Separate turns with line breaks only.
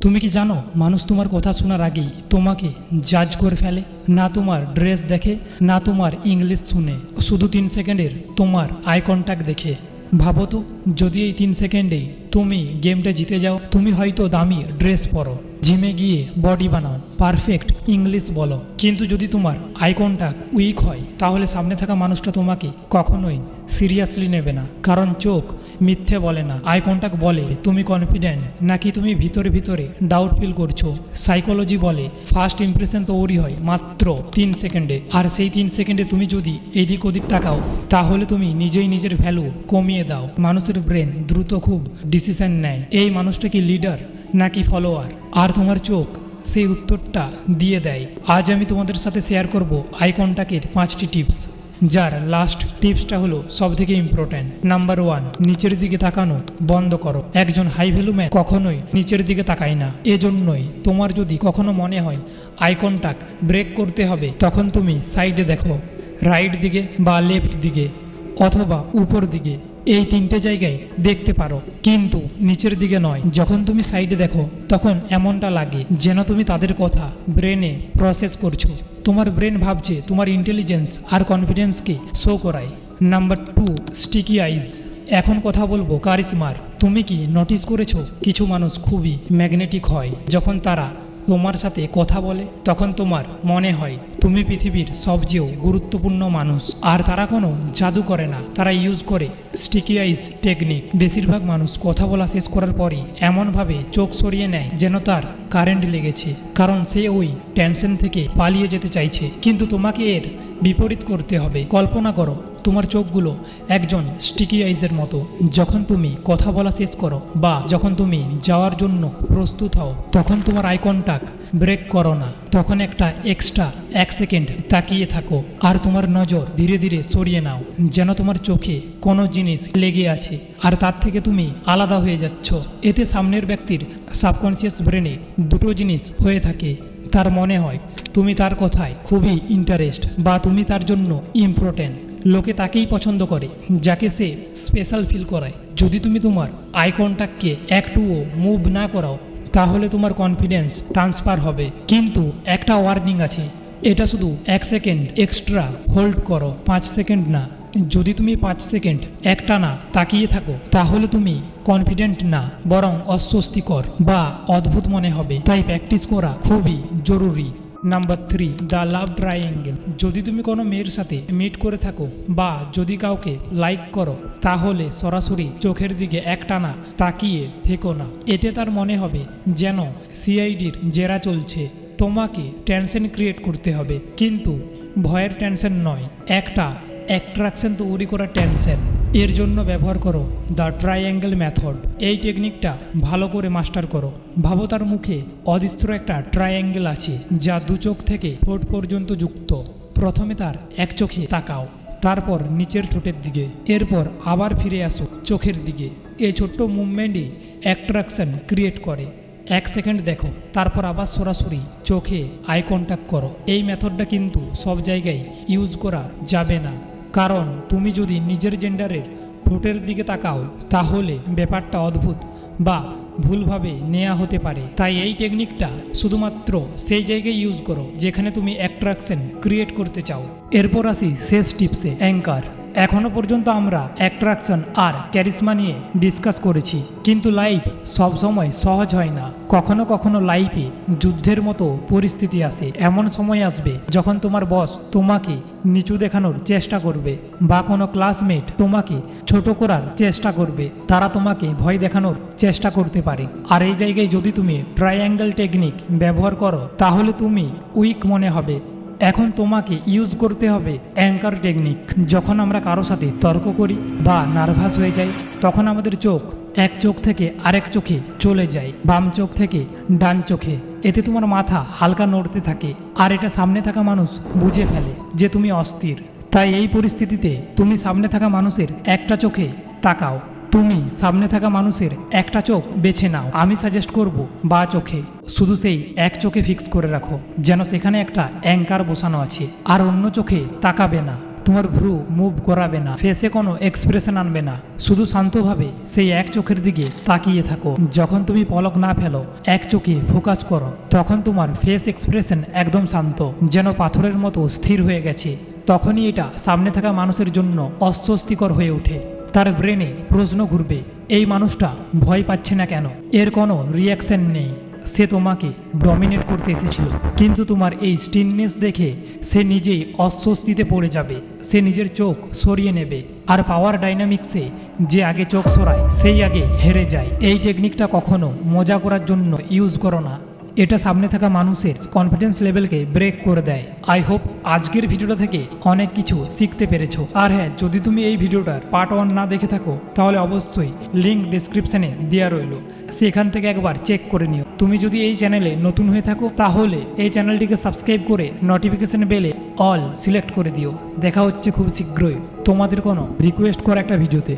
তুমি কি জানো মানুষ তোমার কথা শোনার আগেই তোমাকে জাজ করে ফেলে? না তোমার ড্রেস দেখে, না তোমার ইংলিশ শুনে, শুধু 3 সেকেন্ডের তোমার আই কন্ট্যাক্ট দেখে। ভাবো তো, যদি এই 3 সেকেন্ডেই তুমি গেমটা জিতে যাও, তুমি হয়তো দামি ড্রেস পরো, জিমে গিয়ে বডি বানাও, পারফেক্ট ইংলিশ বলো, কিন্তু যদি তোমার আই কন্ট্যাক্ট উইক হয়, তাহলে সামনে থাকা মানুষটা তোমাকে কখনোই সিরিয়াসলি নেবে না। কারণ চোখ মিথ্যে বলে না, আই কন্ট্যাক্ট বলে তুমি কনফিডেন্ট নাকি তুমি ভিতরে ভিতরে ডাউট ফিল করছো। সাইকোলজি বলে ফার্স্ট ইমপ্রেশন তৈরি হয় মাত্র 3 সেকেন্ডে, আর সেই 3 সেকেন্ডে তুমি যদি এদিক ওদিক তাকাও, তাহলে তুমি নিজেই নিজের ভ্যালু কমিয়ে দাও। মানুষের ব্রেন দ্রুত খুব ডিসিশন নেয়, এই মানুষটা কি লিডার নাকি ফলোয়ার, আর তোমার চোখ সেই উত্তরটা দিয়ে দেয়। আজ আমি তোমাদের সাথে শেয়ার করব আই কন্ট্যাক্টের 5টি টিপস, যার লাস্ট টিপসটা হলো সবথেকে ইম্পর্ট্যান্ট। নাম্বার 1, নিচের দিকে তাকানো বন্ধ করো। একজন হাই ভ্যালু ম্যান কখনোই নিচের দিকে তাকায় না। এজন্যই তোমার যদি কখনো মনে হয় আই কন্ট্যাক্ট ব্রেক করতে হবে, তখন তুমি সাইডে দেখো, রাইট দিকে বা লেফট দিকে অথবা উপর দিকে, এই 3টে জায়গায় দেখতে পারো, কিন্তু নিচের দিকে নয়। যখন তুমি সাইডে দেখো, তখন এমনটা লাগে যেন তুমি তাদের কথা ব্রেনে প্রসেস করছো। তোমার ব্রেন ভাবছে তোমার ইন্টেলিজেন্স আর কনফিডেন্সকে শো করায়। নাম্বার 2, স্টিকি আইজ। এখন কথা বলবো কারিশমার। তুমি কি নোটিস করেছো কিছু মানুষ খুবই ম্যাগনেটিক হয়? যখন তারা তোমার সাথে কথা বলে, তখন তোমার মনে হয় তুমি পৃথিবীর সবচেয়েও গুরুত্বপূর্ণ মানুষ। আর তারা কোনো জাদু করে না, তারা ইউজ করে স্টিকি আইজ টেকনিক। বেশিরভাগ মানুষ কথা বলা শেষ করার পরই এমনভাবে চোখ সরিয়ে নেয় যেন তার কারেন্ট লেগেছে, কারণ সে ওই টেনশন থেকে পালিয়ে যেতে চাইছে। কিন্তু তোমাকে এর বিপরীত করতে হবে। কল্পনা করো তোমার চোখগুলো একজন স্টিকি আইজের মতো। যখন তুমি কথা বলা শেষ করো বা যখন তুমি যাওয়ার জন্য প্রস্তুত হও, তখন তোমার আই কন্ট্যাক্ট ব্রেক করো না। তখন একটা এক্সট্রা 1 সেকেন্ড তাকিয়ে থাকো আর তোমার নজর ধীরে ধীরে সরিয়ে নাও, যেন তোমার চোখে কোনো জিনিস লেগে আছে আর তার থেকে তুমি আলাদা হয়ে যাচ্ছ। এতে সামনের ব্যক্তির সাবকনসিয়াস ব্রেনে দুটো জিনিস হয়ে থাকে। তার মনে হয় তুমি তার কথায় খুবই ইন্টারেস্ট বা তুমি তার জন্য ইম্পর্টেন্ট। লোকে তাকেই পছন্দ করে যাকে সে স্পেশাল ফিল করায়। যদি তুমি তোমার আই কন্ট্যাক্টকে একটুও মুভ না করাও, তাহলে তোমার কনফিডেন্স ট্রান্সফার হবে। কিন্তু একটা ওয়ার্নিং আছে, এটা শুধু 1 সেকেন্ড এক্সট্রা হোল্ড করো, 5 সেকেন্ড না। যদি তুমি 5 সেকেন্ড একটানা তাকিয়ে থাকো, তাহলে তুমি কনফিডেন্ট না, বরং অস্বস্তিকর বা অদ্ভুত মনে হবে। তাই প্র্যাকটিস করা খুবই জরুরি। Number 3, the love triangle. যদি তুমি কোনো মেয়ের সাথে মিট করে থাকো বা যদি কাউকে লাইক করো, তাহলে সরাসরি চোখের দিকে একটানা তাকিয়ে থেকো না। এতে তার মনে হবে যেন সিআইডির জেরা চলছে। তোমাকে টেনশন ক্রিয়েট করতে হবে, কিন্তু ভয়ের টেনশন নয়, একটা অ্যাট্রাকশন তৈরি করা টেনশন। এর জন্য ব্যবহার করো দ্য ট্রায়াঙ্গেল মেথড। এই টেকনিকটা ভালো করে মাস্টার করো। ভাবো তার মুখে অদৃশ্য একটা ট্রায়াঙ্গেল আছে, যা 2 চোখ থেকে ঠোঁট পর্যন্ত যুক্ত। প্রথমে তার এক চোখে তাকাও, তারপর নিচের ঠোঁটের দিকে, এরপর আবার ফিরে আসো চোখের দিকে। এই ছোট্ট মুভমেন্টই অ্যাট্রাকশন ক্রিয়েট করে। 1 সেকেন্ড দেখো, তারপর আবার সরাসরি চোখে আই কন্ট্যাক্ট করো। এই মেথডটা কিন্তু সব জায়গায় ইউজ করা যাবে না, কারণ তুমি যদি নিজের জেন্ডারের ঠোঁটের দিকে তাকাও, তাহলে ব্যাপারটা অদ্ভুত বা ভুলভাবে নেওয়া হতে পারে। তাই এই টেকনিকটা শুধুমাত্র সেই জায়গায় ইউজ করো যেখানে তুমি অ্যাট্রাকশন ক্রিয়েট করতে চাও। এরপর আসি শেষ টিপসে, অ্যাঙ্কার। এখনো পর্যন্ত আমরা অ্যাট্রাকশন আর ক্যারিশমা নিয়ে ডিসকাস করেছি, কিন্তু লাইফ সবসময় সহজ হয় না। কখনো কখনো লাইফে যুদ্ধের মতো পরিস্থিতি আসে। এমন সময় আসবে যখন তোমার বস তোমাকে নিচু দেখানোর চেষ্টা করবে বা কোনো ক্লাসমেট তোমাকে ছোট করার চেষ্টা করবে। তারা তোমাকে ভয় দেখানোর চেষ্টা করতে পারে। আর এই জায়গায় যদি তুমি ট্রায়াঙ্গেল টেকনিক ব্যবহার করো, তাহলে তুমি উইক মনে হবে। এখন তোমাকে ইউজ করতে হবে অ্যাঙ্কার টেকনিক। যখন আমরা কারো সাথে তর্ক করি বা নার্ভাস হয়ে যাই, তখন আমাদের চোখ এক চোখ থেকে আরেক চোখে চলে যায়, বাম চোখ থেকে ডান চোখে। এতে তোমার মাথা হালকা নড়তে থাকে, আর এটা সামনে থাকা মানুষ বুঝে ফেলে যে তুমি অস্থির। তাই এই পরিস্থিতিতে তুমি সামনে থাকা মানুষের একটা চোখে তাকাও। তুমি সামনে থাকা মানুষের একটা চোখ বেছে নাও। আমি সাজেস্ট করব বা চোখে, শুধু সেই এক চোখে ফিক্স করে রাখো, যেন সেখানে একটা অ্যাঙ্কার বসানো আছে, আর অন্য চোখে তাকাবে না। তোমার ভ্রু মুভ করাবে না, ফেসে কোনো এক্সপ্রেশন আনবে না, শুধু শান্তভাবে সেই এক চোখের দিকে তাকিয়ে থাকো। যখন তুমি পলক না ফেলো, এক চোখে ফোকাস করো, তখন তোমার ফেস এক্সপ্রেশন একদম শান্ত, যেন পাথরের মতো স্থির হয়ে গেছে। তখনই এটা সামনে থাকা মানুষের জন্য অস্বস্তিকর হয়ে ওঠে। তার ব্রেনে প্রশ্ন ঘুরবে, এই মানুষটা ভয় পাচ্ছে না কেন? এর কোনো রিয়াকশন নেই। সে তোমাকে ডমিনেট করতে এসেছিল, কিন্তু তোমার এই স্টিলনেস দেখে সে নিজেই অস্বস্তিতে পড়ে যাবে। সে নিজের চোখ সরিয়ে নেবে, আর পাওয়ার ডাইনামিক্সে যে আগে চোখ সরায় সেই আগে হেরে যায়। এই টেকনিকটা কখনো মজা করার জন্য ইউজ করো না, এটা সামনে থাকা মানুষের কনফিডেন্স লেভেলকে ব্রেক করে দেয়। আই হোপ আজকের ভিডিওটা থেকে অনেক কিছু শিখতে পেরেছো। আর হ্যাঁ, যদি তুমি এই ভিডিওটার পার্ট 1 না দেখে থাকো, তাহলে অবশ্যই লিঙ্ক ডিসক্রিপশনে দেওয়া রইল, সেখান থেকে একবার চেক করে নিও। তুমি যদি এই চ্যানেলে নতুন হয়ে থাকো, তাহলে এই চ্যানেলটিকে সাবস্ক্রাইব করে নোটিফিকেশন বেলে অল সিলেক্ট করে দিও। দেখা হচ্ছে খুব শীঘ্রই তোমাদের কোনো রিকোয়েস্ট করা একটা ভিডিওতে।